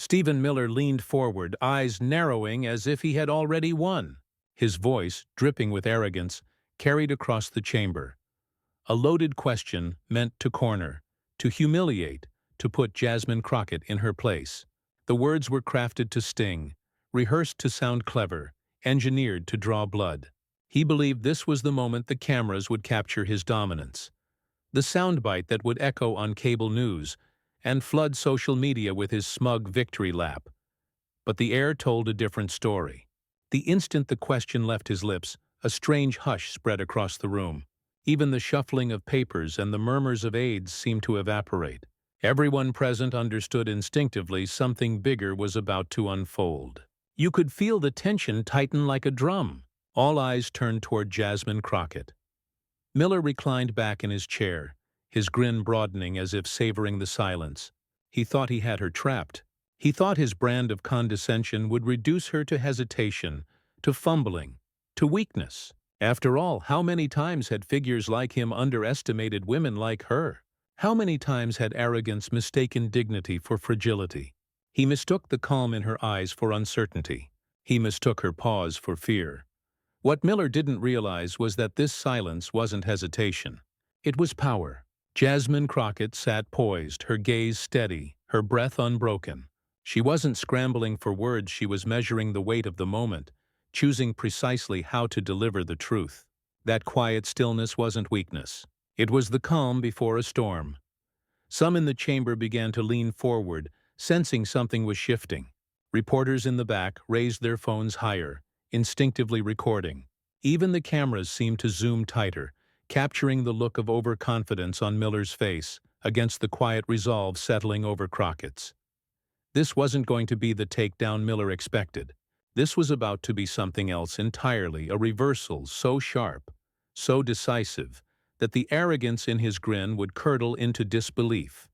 Stephen Miller leaned forward, eyes narrowing as if he had already won. His voice, dripping with arrogance, carried across the chamber. A loaded question meant to corner, to humiliate, to put Jasmine Crockett in her place. The words were crafted to sting, rehearsed to sound clever, engineered to draw blood. He believed this was the moment the cameras would capture his dominance. The soundbite that would echo on cable news and flood social media with his smug victory lap. But the air told a different story. The instant the question left his lips, a strange hush spread across the room. Even the shuffling of papers and the murmurs of aides seemed to evaporate. Everyone present understood instinctively something bigger was about to unfold. You could feel the tension tighten like a drum. All eyes turned toward Jasmine Crockett. Miller reclined back in his chair, his grin broadening as if savoring the silence. He thought he had her trapped. He thought his brand of condescension would reduce her to hesitation, to fumbling, to weakness. After all, how many times had figures like him underestimated women like her? How many times had arrogance mistaken dignity for fragility? He mistook the calm in her eyes for uncertainty. He mistook her pause for fear. What Miller didn't realize was that this silence wasn't hesitation. It was power. Jasmine Crockett sat poised, her gaze steady, her breath unbroken. She wasn't scrambling for words, she was measuring the weight of the moment, choosing precisely how to deliver the truth. That quiet stillness wasn't weakness. It was the calm before a storm. Some in the chamber began to lean forward, sensing something was shifting. Reporters in the back raised their phones higher, instinctively recording. Even the cameras seemed to zoom tighter, capturing the look of overconfidence on Miller's face against the quiet resolve settling over Crockett's. This wasn't going to be the takedown Miller expected. This was about to be something else entirely, a reversal so sharp, so decisive, that the arrogance in his grin would curdle into disbelief.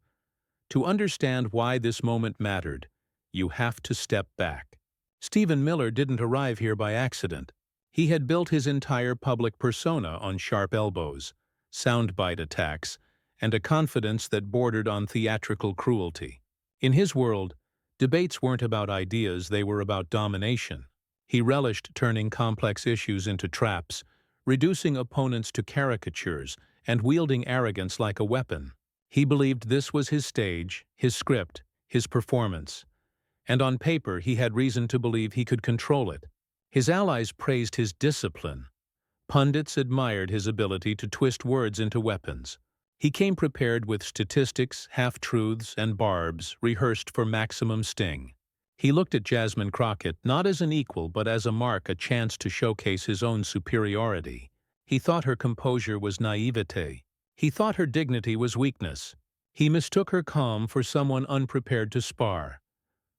To understand why this moment mattered, you have to step back. Stephen Miller didn't arrive here by accident. He had built his entire public persona on sharp elbows, soundbite attacks, and a confidence that bordered on theatrical cruelty. In his world, debates weren't about ideas, they were about domination. He relished turning complex issues into traps, reducing opponents to caricatures, and wielding arrogance like a weapon. He believed this was his stage, his script, his performance. And on paper he had reason to believe he could control it. His allies praised his discipline. Pundits admired his ability to twist words into weapons. He came prepared with statistics, half-truths, and barbs rehearsed for maximum sting. He looked at Jasmine Crockett not as an equal but as a mark, a chance to showcase his own superiority. He thought her composure was naivete. He thought her dignity was weakness. He mistook her calm for someone unprepared to spar.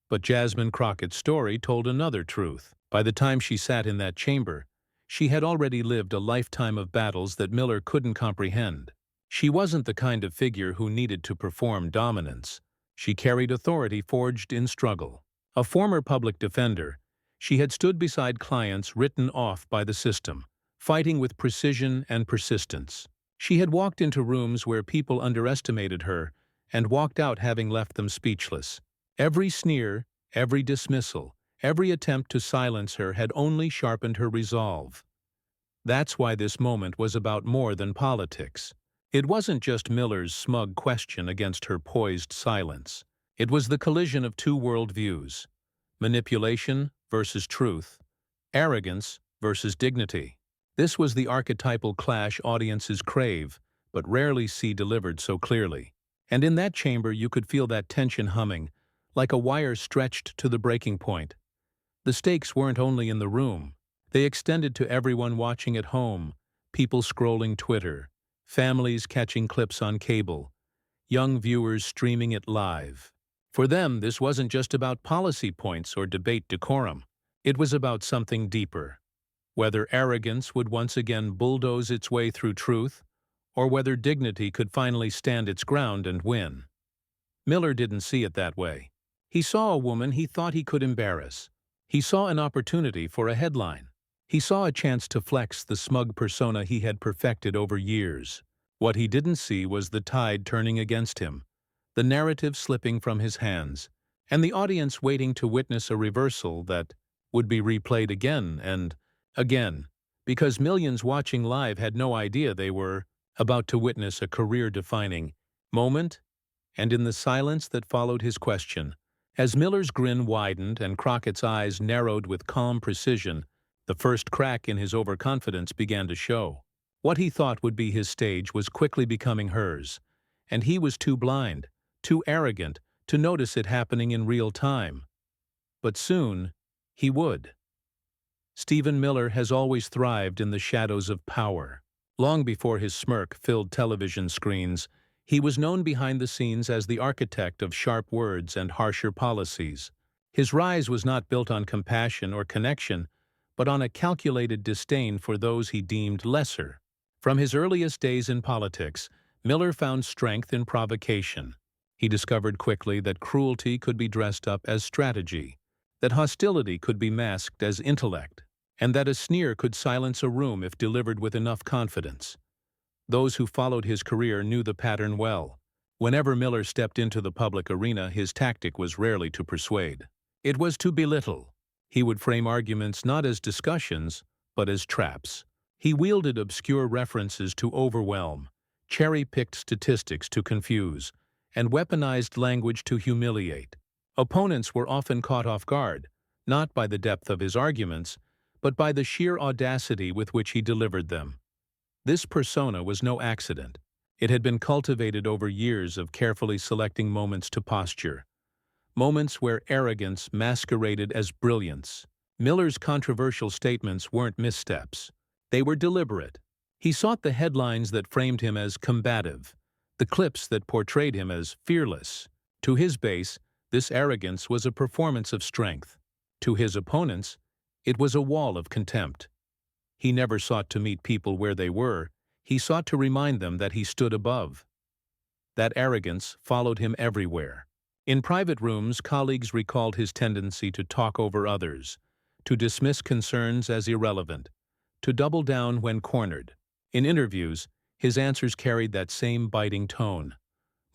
But Jasmine Crockett's story told another truth. By the time she sat in that chamber, she had already lived a lifetime of battles that Miller couldn't comprehend. She wasn't the kind of figure who needed to perform dominance. She carried authority forged in struggle. A former public defender, she had stood beside clients written off by the system, fighting with precision and persistence. She had walked into rooms where people underestimated her and walked out having left them speechless. Every sneer, every dismissal, every attempt to silence her had only sharpened her resolve. That's why this moment was about more than politics. It wasn't just Miller's smug question against her poised silence. It was the collision of two worldviews: manipulation versus truth, arrogance versus dignity. This was the archetypal clash audiences crave, but rarely see delivered so clearly. And in that chamber you could feel that tension humming, like a wire stretched to the breaking point. The stakes weren't only in the room. They extended to everyone watching at home, people scrolling Twitter, families catching clips on cable, young viewers streaming it live. For them, this wasn't just about policy points or debate decorum. It was about something deeper. Whether arrogance would once again bulldoze its way through truth, or whether dignity could finally stand its ground and win. Miller didn't see it that way. He saw a woman he thought he could embarrass. He saw an opportunity for a headline. He saw a chance to flex the smug persona he had perfected over years. What he didn't see was the tide turning against him, the narrative slipping from his hands, and the audience waiting to witness a reversal that would be replayed again and again, because millions watching live had no idea they were about to witness a career-defining moment. And in the silence that followed his question, as Miller's grin widened and Crockett's eyes narrowed with calm precision, the first crack in his overconfidence began to show. What he thought would be his stage was quickly becoming hers, and he was too blind, too arrogant, to notice it happening in real time. But soon, he would. Stephen Miller has always thrived in the shadows of power. Long before his smirk filled television screens, he was known behind the scenes as the architect of sharp words and harsher policies. His rise was not built on compassion or connection, but on a calculated disdain for those he deemed lesser. From his earliest days in politics, Miller found strength in provocation. He discovered quickly that cruelty could be dressed up as strategy, that hostility could be masked as intellect, and that a sneer could silence a room if delivered with enough confidence. Those who followed his career knew the pattern well. Whenever Miller stepped into the public arena, his tactic was rarely to persuade. It was to belittle. He would frame arguments not as discussions, but as traps. He wielded obscure references to overwhelm, cherry-picked statistics to confuse, and weaponized language to humiliate. Opponents were often caught off guard, not by the depth of his arguments, but by the sheer audacity with which he delivered them. This persona was no accident. It had been cultivated over years of carefully selecting moments to posture, moments where arrogance masqueraded as brilliance. Miller's controversial statements weren't missteps. They were deliberate. He sought the headlines that framed him as combative, the clips that portrayed him as fearless. To his base, this arrogance was a performance of strength. To his opponents, it was a wall of contempt. He never sought to meet people where they were. He sought to remind them that he stood above. That arrogance followed him everywhere. In private rooms, colleagues recalled his tendency to talk over others, to dismiss concerns as irrelevant, to double down when cornered. In interviews, his answers carried that same biting tone,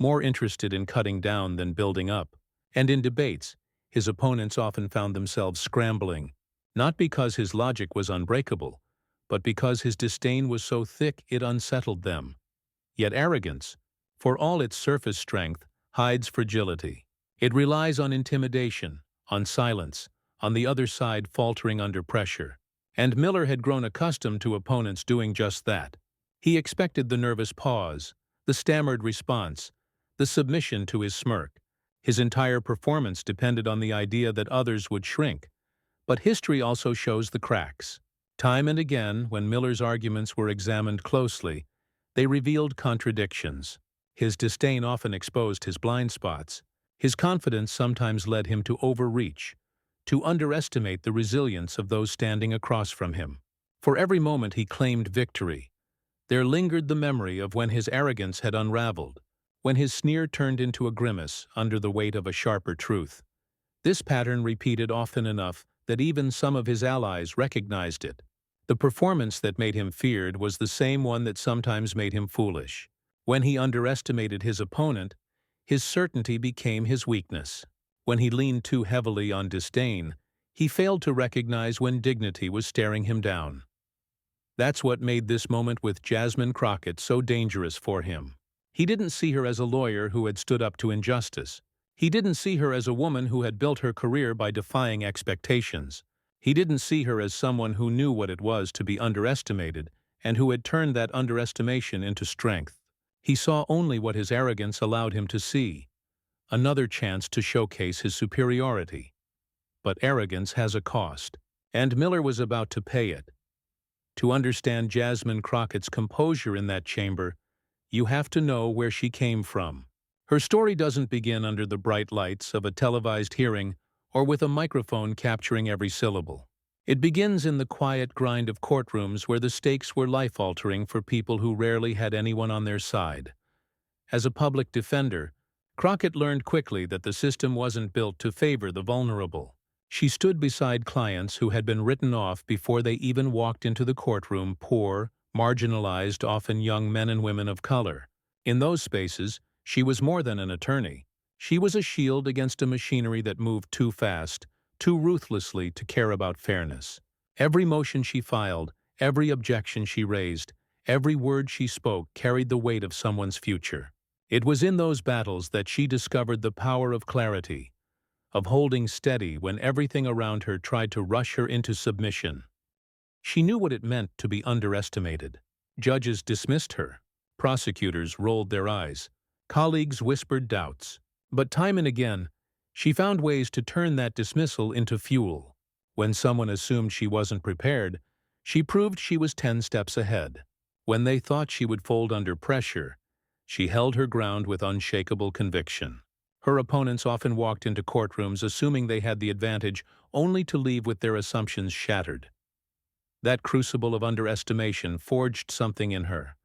more interested in cutting down than building up. And in debates, his opponents often found themselves scrambling, not because his logic was unbreakable, but because his disdain was so thick it unsettled them. Yet arrogance, for all its surface strength, hides fragility. It relies on intimidation, on silence, on the other side faltering under pressure. And Miller had grown accustomed to opponents doing just that. He expected the nervous pause, the stammered response, the submission to his smirk. His entire performance depended on the idea that others would shrink. But history also shows the cracks. Time and again, when Miller's arguments were examined closely, they revealed contradictions. His disdain often exposed his blind spots. His confidence sometimes led him to overreach, to underestimate the resilience of those standing across from him. For every moment he claimed victory, there lingered the memory of when his arrogance had unraveled, when his sneer turned into a grimace under the weight of a sharper truth. This pattern repeated often enough that even some of his allies recognized it. The performance that made him feared was the same one that sometimes made him foolish. When he underestimated his opponent, his certainty became his weakness. When he leaned too heavily on disdain, he failed to recognize when dignity was staring him down. That's what made this moment with Jasmine Crockett so dangerous for him. He didn't see her as a lawyer who had stood up to injustice. He didn't see her as a woman who had built her career by defying expectations. He didn't see her as someone who knew what it was to be underestimated and who had turned that underestimation into strength. He saw only what his arrogance allowed him to see, another chance to showcase his superiority. But arrogance has a cost, and Miller was about to pay it. To understand Jasmine Crockett's composure in that chamber, you have to know where she came from. Her story doesn't begin under the bright lights of a televised hearing or with a microphone capturing every syllable. It begins in the quiet grind of courtrooms where the stakes were life-altering for people who rarely had anyone on their side. As a public defender, Crockett learned quickly that the system wasn't built to favor the vulnerable. She stood beside clients who had been written off before they even walked into the courtroom, poor, marginalized, often young men and women of color. In those spaces, she was more than an attorney. She was a shield against a machinery that moved too fast, too ruthlessly to care about fairness. Every motion she filed, every objection she raised, every word she spoke carried the weight of someone's future. It was in those battles that she discovered the power of clarity, of holding steady when everything around her tried to rush her into submission. She knew what it meant to be underestimated. Judges dismissed her. Prosecutors rolled their eyes. Colleagues whispered doubts. But time and again, she found ways to turn that dismissal into fuel. When someone assumed she wasn't prepared, she proved she was 10 steps ahead. When they thought she would fold under pressure, she held her ground with unshakable conviction. Her opponents often walked into courtrooms assuming they had the advantage, only to leave with their assumptions shattered. That crucible of underestimation forged something in her.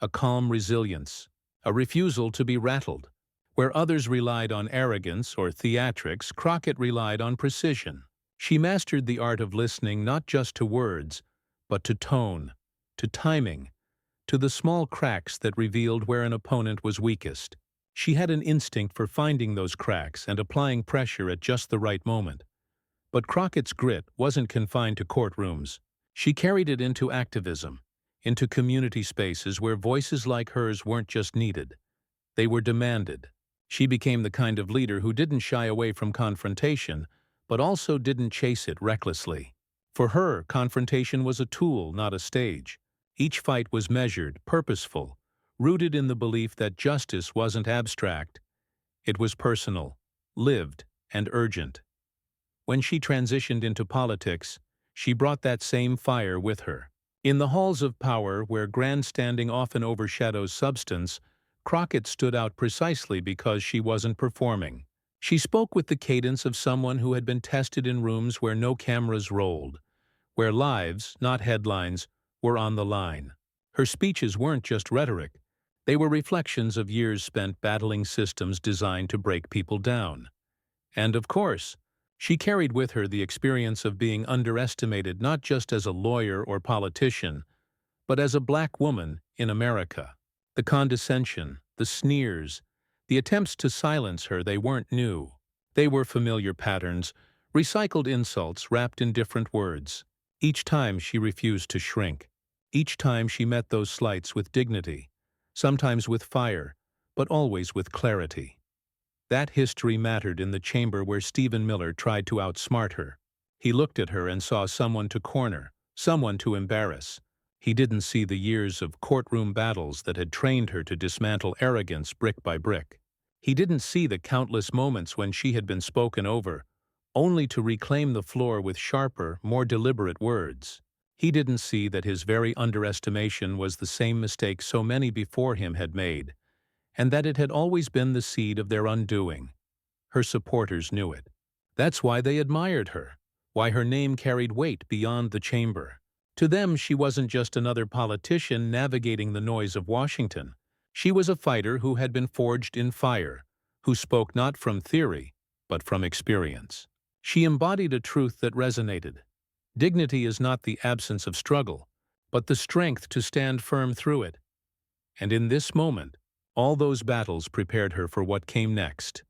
A calm resilience, a refusal to be rattled. Where others relied on arrogance or theatrics, Crockett relied on precision. She mastered the art of listening not just to words, but to tone, to timing, to the small cracks that revealed where an opponent was weakest. She had an instinct for finding those cracks and applying pressure at just the right moment. But Crockett's grit wasn't confined to courtrooms. She carried it into activism, into community spaces where voices like hers weren't just needed. They were demanded. She became the kind of leader who didn't shy away from confrontation, but also didn't chase it recklessly. For her, confrontation was a tool, not a stage. Each fight was measured, purposeful, rooted in the belief that justice wasn't abstract. It was personal, lived, and urgent. When she transitioned into politics, she brought that same fire with her. In the halls of power, where grandstanding often overshadows substance, Crockett stood out precisely because she wasn't performing. She spoke with the cadence of someone who had been tested in rooms where no cameras rolled, where lives, not headlines, were on the line. Her speeches weren't just rhetoric. They were reflections of years spent battling systems designed to break people down. And of course, she carried with her the experience of being underestimated not just as a lawyer or politician, but as a black woman in America. The condescension, the sneers, the attempts to silence her, they weren't new. They were familiar patterns, recycled insults wrapped in different words. Each time she refused to shrink. Each time she met those slights with dignity, sometimes with fire, but always with clarity. That history mattered in the chamber where Stephen Miller tried to outsmart her. He looked at her and saw someone to corner, someone to embarrass. He didn't see the years of courtroom battles that had trained her to dismantle arrogance brick by brick. He didn't see the countless moments when she had been spoken over, only to reclaim the floor with sharper, more deliberate words. He didn't see that his very underestimation was the same mistake so many before him had made, and that it had always been the seed of their undoing. Her supporters knew it. That's why they admired her, why her name carried weight beyond the chamber. To them, she wasn't just another politician navigating the noise of Washington. She was a fighter who had been forged in fire, who spoke not from theory, but from experience. She embodied a truth that resonated. Dignity is not the absence of struggle, but the strength to stand firm through it. And in this moment, all those battles prepared her for what came next.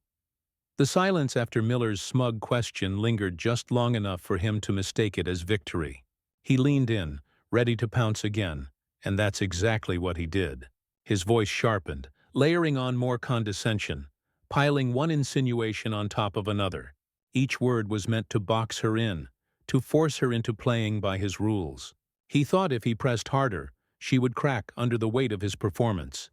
The silence after Miller's smug question lingered just long enough for him to mistake it as victory. He leaned in, ready to pounce again, and that's exactly what he did. His voice sharpened, layering on more condescension, piling one insinuation on top of another. Each word was meant to box her in, to force her into playing by his rules. He thought if he pressed harder, she would crack under the weight of his performance.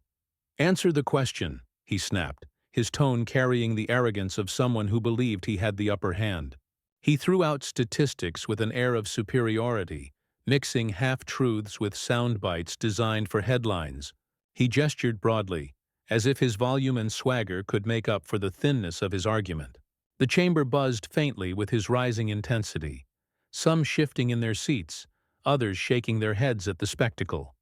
"Answer the question," he snapped, his tone carrying the arrogance of someone who believed he had the upper hand. He threw out statistics with an air of superiority, mixing half-truths with sound bites designed for headlines. He gestured broadly, as if his volume and swagger could make up for the thinness of his argument. The chamber buzzed faintly with his rising intensity, some shifting in their seats, others shaking their heads at the spectacle.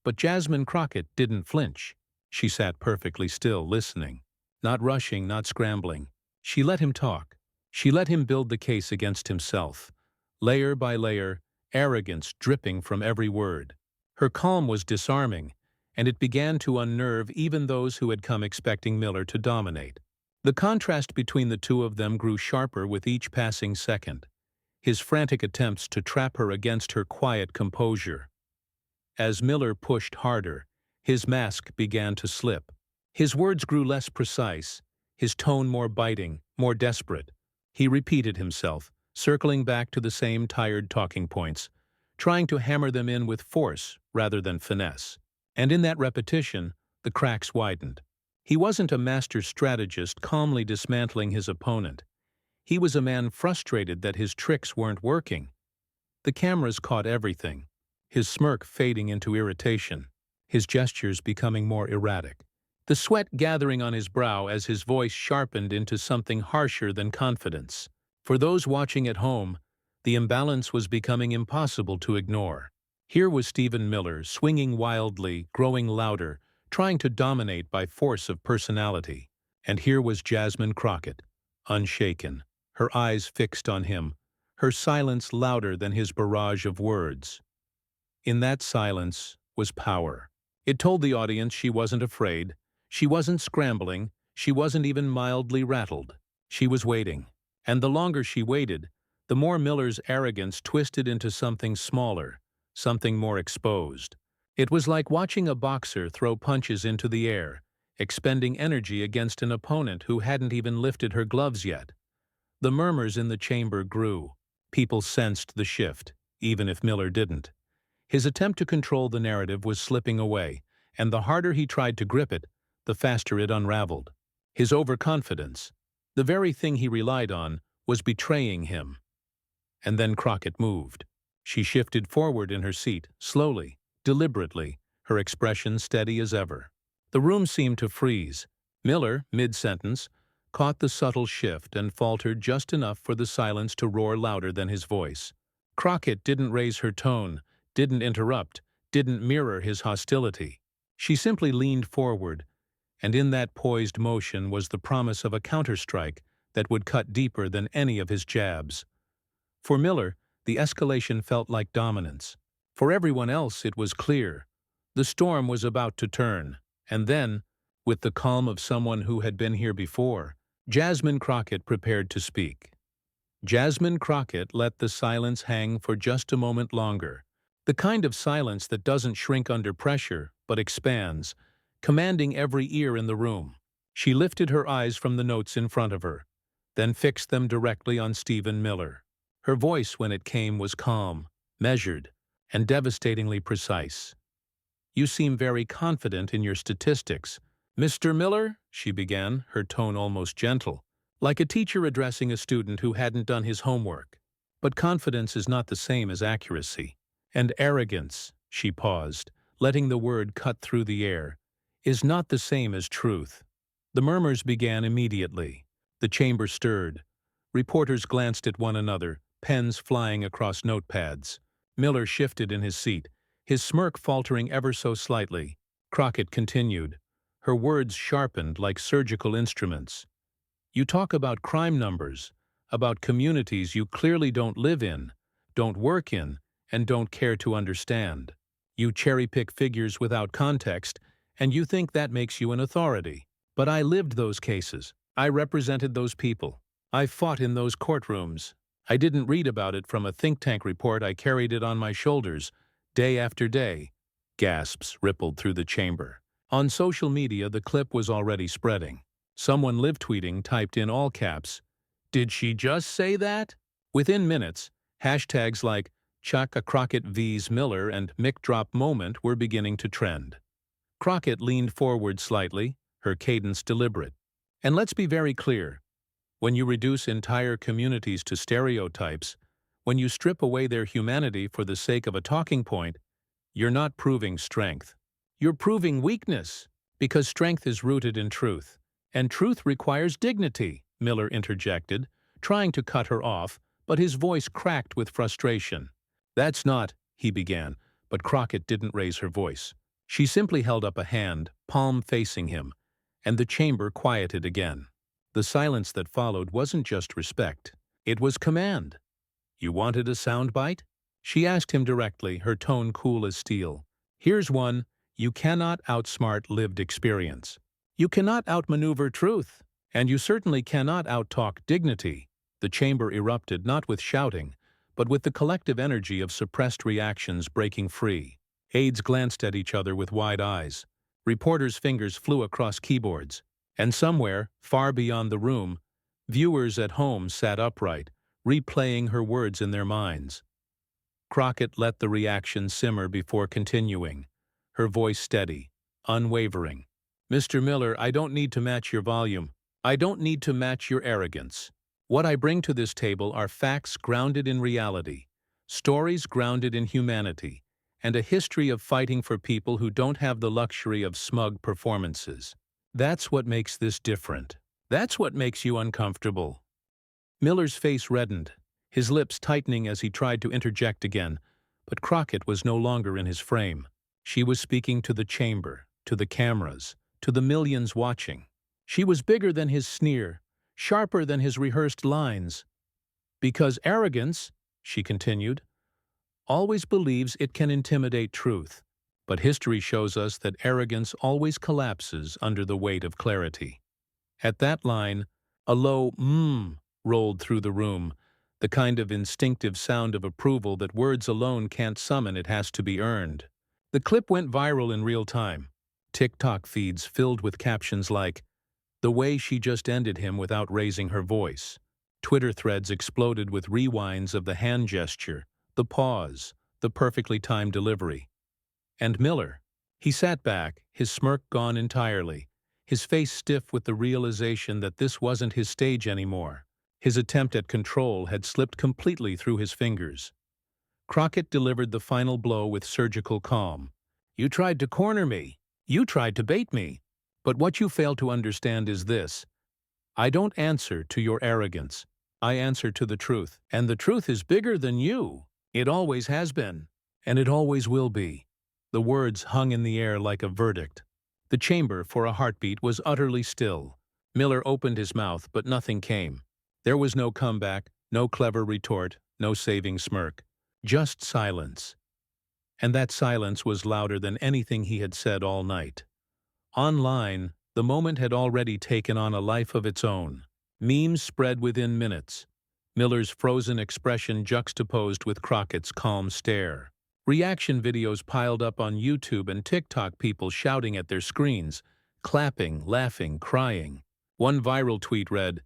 But Jasmine Crockett didn't flinch. She sat perfectly still, listening, not rushing, not scrambling. She let him talk. She let him build the case against himself, layer by layer, arrogance dripping from every word. Her calm was disarming, and it began to unnerve even those who had come expecting Miller to dominate. The contrast between the two of them grew sharper with each passing second, his frantic attempts to trap her against her quiet composure. As Miller pushed harder, his mask began to slip. His words grew less precise, his tone more biting, more desperate. He repeated himself, circling back to the same tired talking points, trying to hammer them in with force rather than finesse. And in that repetition, the cracks widened. He wasn't a master strategist calmly dismantling his opponent. He was a man frustrated that his tricks weren't working. The cameras caught everything, his smirk fading into irritation, his gestures becoming more erratic, the sweat gathering on his brow as his voice sharpened into something harsher than confidence. For those watching at home, the imbalance was becoming impossible to ignore. Here was Stephen Miller, swinging wildly, growing louder, trying to dominate by force of personality. And here was Jasmine Crockett, unshaken, her eyes fixed on him, her silence louder than his barrage of words. In that silence was power. It told the audience she wasn't afraid, she wasn't scrambling, she wasn't even mildly rattled. She was waiting. And the longer she waited, the more Miller's arrogance twisted into something smaller, something more exposed. It was like watching a boxer throw punches into the air, expending energy against an opponent who hadn't even lifted her gloves yet. The murmurs in the chamber grew. People sensed the shift, even if Miller didn't. His attempt to control the narrative was slipping away, and the harder he tried to grip it, the faster it unraveled. His overconfidence, the very thing he relied on, was betraying him. And then Crockett moved. She shifted forward in her seat, slowly, deliberately, her expression steady as ever. The room seemed to freeze. Miller, mid-sentence, caught the subtle shift and faltered just enough for the silence to roar louder than his voice. Crockett didn't raise her tone, didn't interrupt, didn't mirror his hostility. She simply leaned forward, and in that poised motion was the promise of a counterstrike that would cut deeper than any of his jabs. For Miller, the escalation felt like dominance. For everyone else, it was clear. The storm was about to turn, and then, with the calm of someone who had been here before, Jasmine Crockett prepared to speak. Jasmine Crockett let the silence hang for just a moment longer, the kind of silence that doesn't shrink under pressure, but expands, commanding every ear in the room. She lifted her eyes from the notes in front of her, then fixed them directly on Stephen Miller. Her voice, when it came, was calm, measured, and devastatingly precise. "You seem very confident in your statistics. Mr. Miller," she began, her tone almost gentle, like a teacher addressing a student who hadn't done his homework. "But confidence is not the same as accuracy. And arrogance," she paused, letting the word cut through the air, "is not the same as truth." The murmurs began immediately. The chamber stirred. Reporters glanced at one another, pens flying across notepads. Miller shifted in his seat, his smirk faltering ever so slightly. Crockett continued, her words sharpened like surgical instruments. "You talk about crime numbers, about communities you clearly don't live in, don't work in, and don't care to understand. You cherry-pick figures without context, and you think that makes you an authority. But I lived those cases. I represented those people. I fought in those courtrooms. I didn't read about it from a think tank report. I carried it on my shoulders, day after day." Gasps rippled through the chamber. On social media, the clip was already spreading. Someone live-tweeting typed in all caps, "Did she just say that?" Within minutes, hashtags like Chaka Crockett vs. Miller and Mic Drop Moment were beginning to trend. Crockett leaned forward slightly, her cadence deliberate. "And let's be very clear. When you reduce entire communities to stereotypes, when you strip away their humanity for the sake of a talking point, you're not proving strength. You're proving weakness, because strength is rooted in truth. And truth requires dignity," Miller interjected, trying to cut her off, but his voice cracked with frustration. "That's not," he began, but Crockett didn't raise her voice. She simply held up a hand, palm facing him, and the chamber quieted again. The silence that followed wasn't just respect. It was command. "You wanted a soundbite?" She asked him directly, her tone cool as steel. "Here's one. You cannot outsmart lived experience. You cannot outmaneuver truth. And you certainly cannot outtalk dignity. The chamber erupted not with shouting, but with the collective energy of suppressed reactions breaking free. Aides glanced at each other with wide eyes. Reporters' fingers flew across keyboards. And somewhere, far beyond the room, viewers at home sat upright, replaying her words in their minds. Crockett let the reaction simmer before continuing, her voice steady, unwavering. "Mr. Miller, I don't need to match your volume. I don't need to match your arrogance. What I bring to this table are facts grounded in reality, stories grounded in humanity, and a history of fighting for people who don't have the luxury of smug performances. That's what makes this different. That's what makes you uncomfortable." Miller's face reddened, his lips tightening as he tried to interject again, but Crockett was no longer in his frame. She was speaking to the chamber, to the cameras, to the millions watching. She was bigger than his sneer, sharper than his rehearsed lines. "Because arrogance," she continued, "always believes it can intimidate truth. But history shows us that arrogance always collapses under the weight of clarity." At that line, a low rolled through the room, the kind of instinctive sound of approval that words alone can't summon. It has to be earned. The clip went viral in real time. TikTok feeds filled with captions like, "The way she just ended him without raising her voice." Twitter threads exploded with rewinds of the hand gesture, the pause, the perfectly timed delivery. And Miller, he sat back, his smirk gone entirely, his face stiff with the realization that this wasn't his stage anymore. His attempt at control had slipped completely through his fingers. Crockett delivered the final blow with surgical calm. "You tried to corner me. You tried to bait me. But what you fail to understand is this. I don't answer to your arrogance. I answer to the truth. And the truth is bigger than you. It always has been. And it always will be." The words hung in the air like a verdict. The chamber, for a heartbeat, was utterly still. Miller opened his mouth, but nothing came. There was no comeback, no clever retort, no saving smirk. Just silence. And that silence was louder than anything he had said all night. Online, the moment had already taken on a life of its own. Memes spread within minutes. Miller's frozen expression juxtaposed with Crockett's calm stare. Reaction videos piled up on YouTube and TikTok, people shouting at their screens, clapping, laughing, crying. One viral tweet read,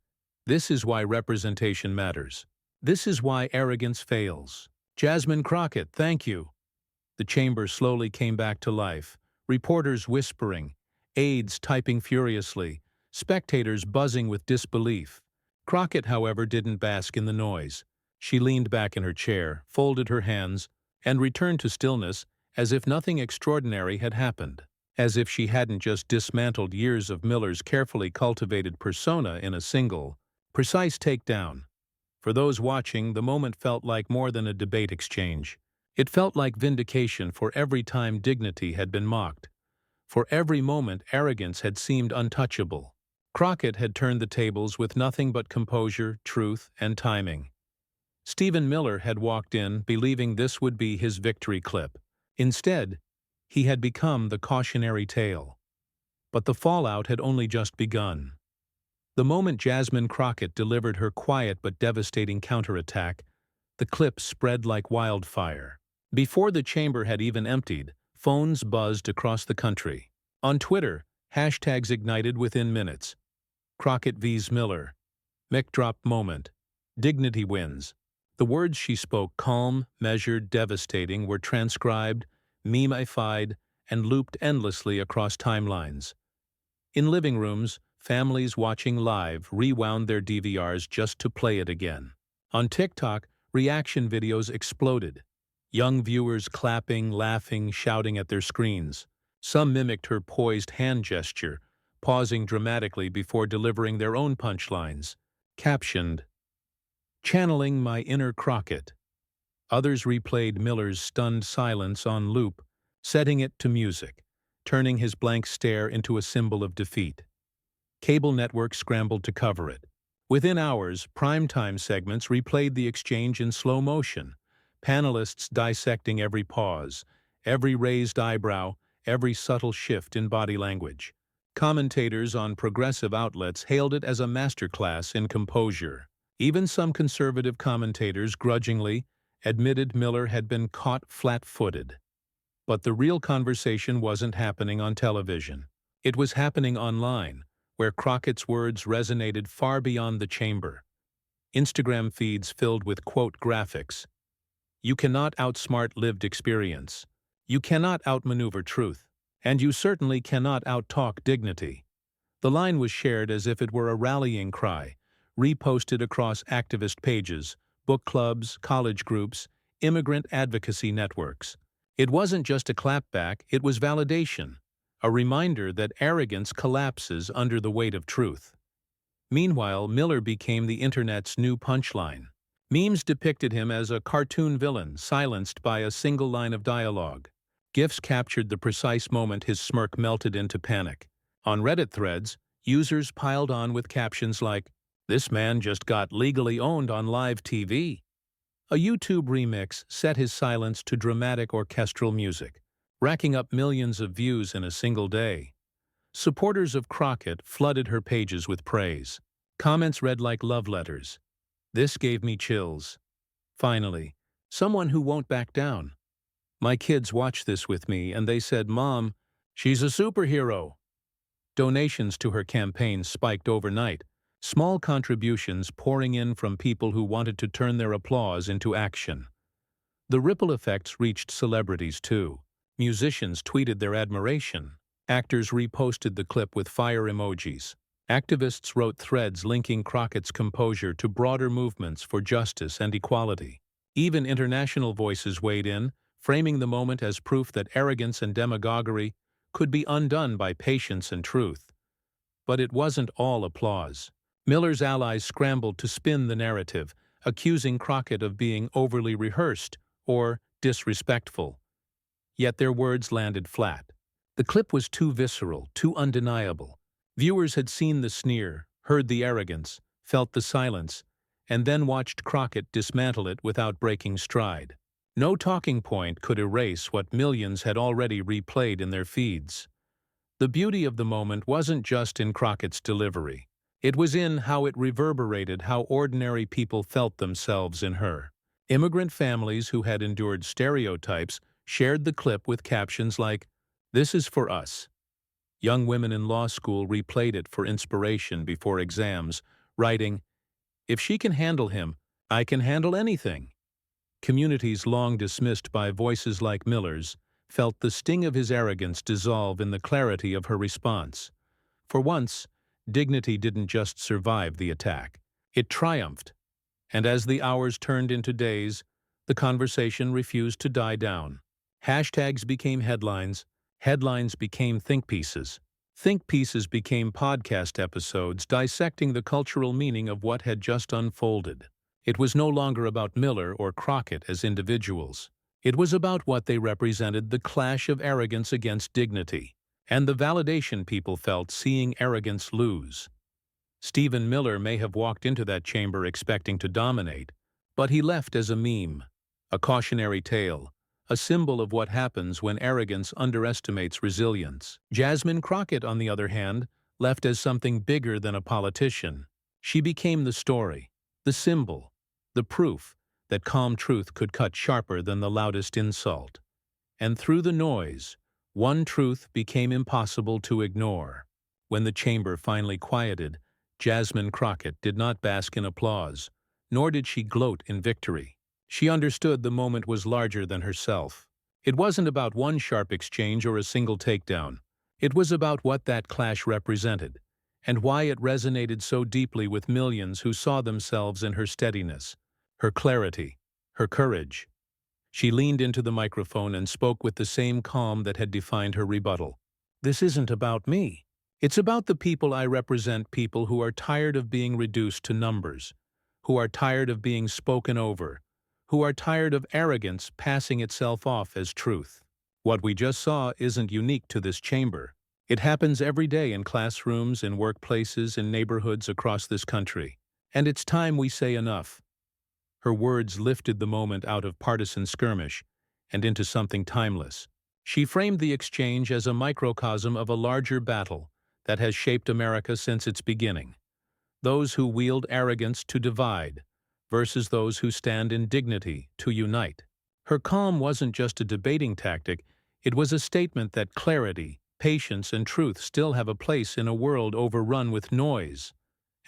"This is why representation matters. This is why arrogance fails. Jasmine Crockett, thank you." The chamber slowly came back to life, reporters whispering, aides typing furiously, spectators buzzing with disbelief. Crockett, however, didn't bask in the noise. She leaned back in her chair, folded her hands, and returned to stillness as if nothing extraordinary had happened, as if she hadn't just dismantled years of Miller's carefully cultivated persona in a single, precise takedown. For those watching, the moment felt like more than a debate exchange. It felt like vindication for every time dignity had been mocked. For every moment arrogance had seemed untouchable. Crockett had turned the tables with nothing but composure, truth, and timing. Stephen Miller had walked in believing this would be his victory clip. Instead, he had become the cautionary tale. But the fallout had only just begun. The moment Jasmine Crockett delivered her quiet but devastating counterattack, the clip spread like wildfire. Before the chamber had even emptied, phones buzzed across the country. On Twitter, hashtags ignited within minutes. Crockett vs. Miller. Mic drop moment. Dignity wins. The words she spoke, calm, measured, devastating, were transcribed, meme-ified, and looped endlessly across timelines. In living rooms, families watching live rewound their DVRs just to play it again. On TikTok, reaction videos exploded. Young viewers clapping, laughing, shouting at their screens. Some mimicked her poised hand gesture, pausing dramatically before delivering their own punchlines. Captioned, "Channeling my inner Crockett." Others replayed Miller's stunned silence on loop, setting it to music, turning his blank stare into a symbol of defeat. Cable networks scrambled to cover it. Within hours, primetime segments replayed the exchange in slow motion, panelists dissecting every pause, every raised eyebrow, every subtle shift in body language. Commentators on progressive outlets hailed it as a masterclass in composure. Even some conservative commentators grudgingly admitted Miller had been caught flat-footed. But the real conversation wasn't happening on television. It was happening online, where Crockett's words resonated far beyond the chamber. Instagram feeds filled with quote graphics. You cannot outsmart lived experience. You cannot outmaneuver truth. And you certainly cannot outtalk dignity. The line was shared as if it were a rallying cry, reposted across activist pages, book clubs, college groups, immigrant advocacy networks. It wasn't just a clapback, it was validation, a reminder that arrogance collapses under the weight of truth. Meanwhile, Miller became the internet's new punchline. Memes depicted him as a cartoon villain, silenced by a single line of dialogue. GIFs captured the precise moment his smirk melted into panic. On Reddit threads, users piled on with captions like, "This man just got legally owned on live TV." A YouTube remix set his silence to dramatic orchestral music, racking up millions of views in a single day. Supporters of Crockett flooded her pages with praise. Comments read like love letters. "This gave me chills. Finally, someone who won't back down. My kids watched this with me and they said, 'Mom, she's a superhero.'" Donations to her campaign spiked overnight, small contributions pouring in from people who wanted to turn their applause into action. The ripple effects reached celebrities too. Musicians tweeted their admiration. Actors reposted the clip with fire emojis. Activists wrote threads linking Crockett's composure to broader movements for justice and equality. Even international voices weighed in, framing the moment as proof that arrogance and demagoguery could be undone by patience and truth. But it wasn't all applause. Miller's allies scrambled to spin the narrative, accusing Crockett of being overly rehearsed or disrespectful. Yet their words landed flat. The clip was too visceral, too undeniable. Viewers had seen the sneer, heard the arrogance, felt the silence, and then watched Crockett dismantle it without breaking stride. No talking point could erase what millions had already replayed in their feeds. The beauty of the moment wasn't just in Crockett's delivery. It was in how it reverberated how ordinary people felt themselves in her. Immigrant families who had endured stereotypes shared the clip with captions like, "This is for us." Young women in law school replayed it for inspiration before exams, writing, "If she can handle him, I can handle anything." Communities long dismissed by voices like Miller's felt the sting of his arrogance dissolve in the clarity of her response. For once, dignity didn't just survive the attack. It triumphed. And as the hours turned into days, the conversation refused to die down. Hashtags became headlines. Headlines became think pieces. Think pieces became podcast episodes dissecting the cultural meaning of what had just unfolded. It was no longer about Miller or Crockett as individuals. It was about what they represented, the clash of arrogance against dignity, and the validation people felt seeing arrogance lose. Stephen Miller may have walked into that chamber expecting to dominate, but he left as a meme, a cautionary tale, a symbol of what happens when arrogance underestimates resilience. Jasmine Crockett, on the other hand, left as something bigger than a politician. She became the story, the symbol, the proof that calm truth could cut sharper than the loudest insult. And through the noise, one truth became impossible to ignore. When the chamber finally quieted, Jasmine Crockett did not bask in applause, nor did she gloat in victory. She understood the moment was larger than herself. It wasn't about one sharp exchange or a single takedown. It was about what that clash represented, and why it resonated so deeply with millions who saw themselves in her steadiness, her clarity, her courage. She leaned into the microphone and spoke with the same calm that had defined her rebuttal. "This isn't about me. It's about the people I represent, people who are tired of being reduced to numbers, who are tired of being spoken over, who are tired of arrogance passing itself off as truth." What we just saw isn't unique to this chamber. It happens every day in classrooms, in workplaces, in neighborhoods across this country. And it's time we say enough. Her words lifted the moment out of partisan skirmish and into something timeless. She framed the exchange as a microcosm of a larger battle, that has shaped America since its beginning. Those who wield arrogance to divide versus those who stand in dignity to unite. Her calm wasn't just a debating tactic, it was a statement that clarity, patience, and truth still have a place in a world overrun with noise,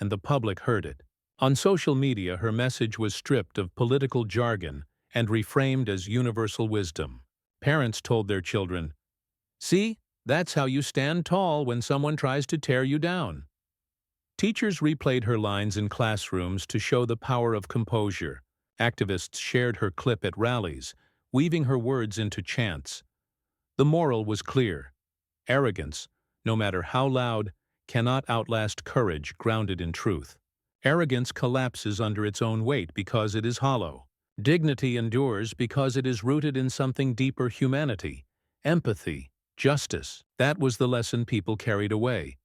and the public heard it. On social media, her message was stripped of political jargon and reframed as universal wisdom. Parents told their children, "See, that's how you stand tall when someone tries to tear you down." Teachers replayed her lines in classrooms to show the power of composure. Activists shared her clip at rallies, weaving her words into chants. The moral was clear. Arrogance, no matter how loud, cannot outlast courage grounded in truth. Arrogance collapses under its own weight because it is hollow. Dignity endures because it is rooted in something deeper: humanity, empathy, justice. That was the lesson people carried away.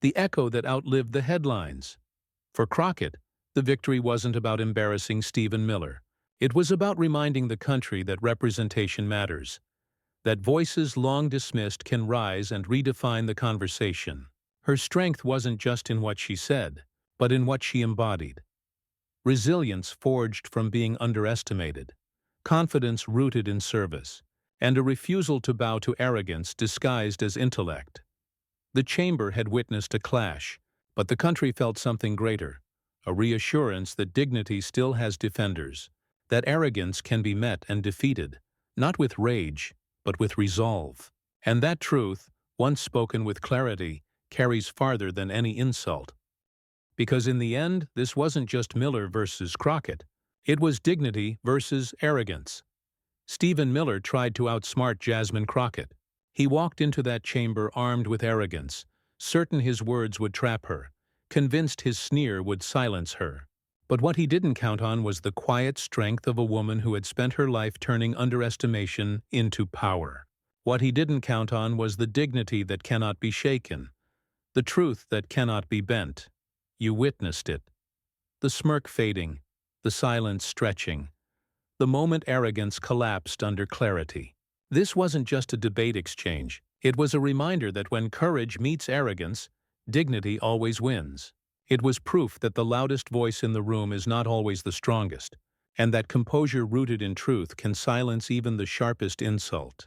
The echo that outlived the headlines. For Crockett, the victory wasn't about embarrassing Stephen Miller. It was about reminding the country that representation matters, that voices long dismissed can rise and redefine the conversation. Her strength wasn't just in what she said, but in what she embodied. Resilience forged from being underestimated, confidence rooted in service, and a refusal to bow to arrogance disguised as intellect. The chamber had witnessed a clash, but the country felt something greater, a reassurance that dignity still has defenders, that arrogance can be met and defeated, not with rage, but with resolve. And that truth, once spoken with clarity, carries farther than any insult. Because in the end, this wasn't just Miller versus Crockett. It was dignity versus arrogance. Stephen Miller tried to outsmart Jasmine Crockett. He walked into that chamber armed with arrogance, certain his words would trap her, convinced his sneer would silence her. But what he didn't count on was the quiet strength of a woman who had spent her life turning underestimation into power. What he didn't count on was the dignity that cannot be shaken, the truth that cannot be bent. You witnessed it. The smirk fading, the silence stretching, the moment arrogance collapsed under clarity. This wasn't just a debate exchange. It was a reminder that when courage meets arrogance, dignity always wins. It was proof that the loudest voice in the room is not always the strongest, and that composure rooted in truth can silence even the sharpest insult.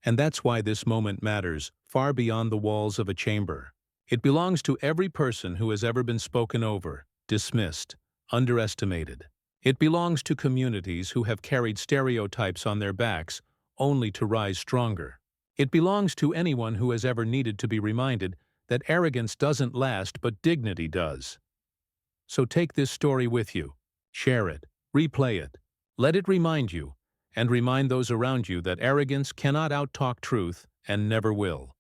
And that's why this moment matters far beyond the walls of a chamber. It belongs to every person who has ever been spoken over, dismissed, underestimated. It belongs to communities who have carried stereotypes on their backs only to rise stronger. It belongs to anyone who has ever needed to be reminded that arrogance doesn't last but dignity does. So take this story with you. Share it. Replay it. Let it remind you, and remind those around you that arrogance cannot outtalk truth and never will.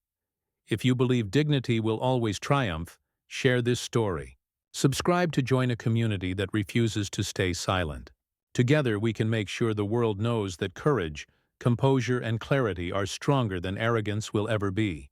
If you believe dignity will always triumph, share this story. Subscribe to join a community that refuses to stay silent. Together we can make sure the world knows that courage, composure, and clarity are stronger than arrogance will ever be.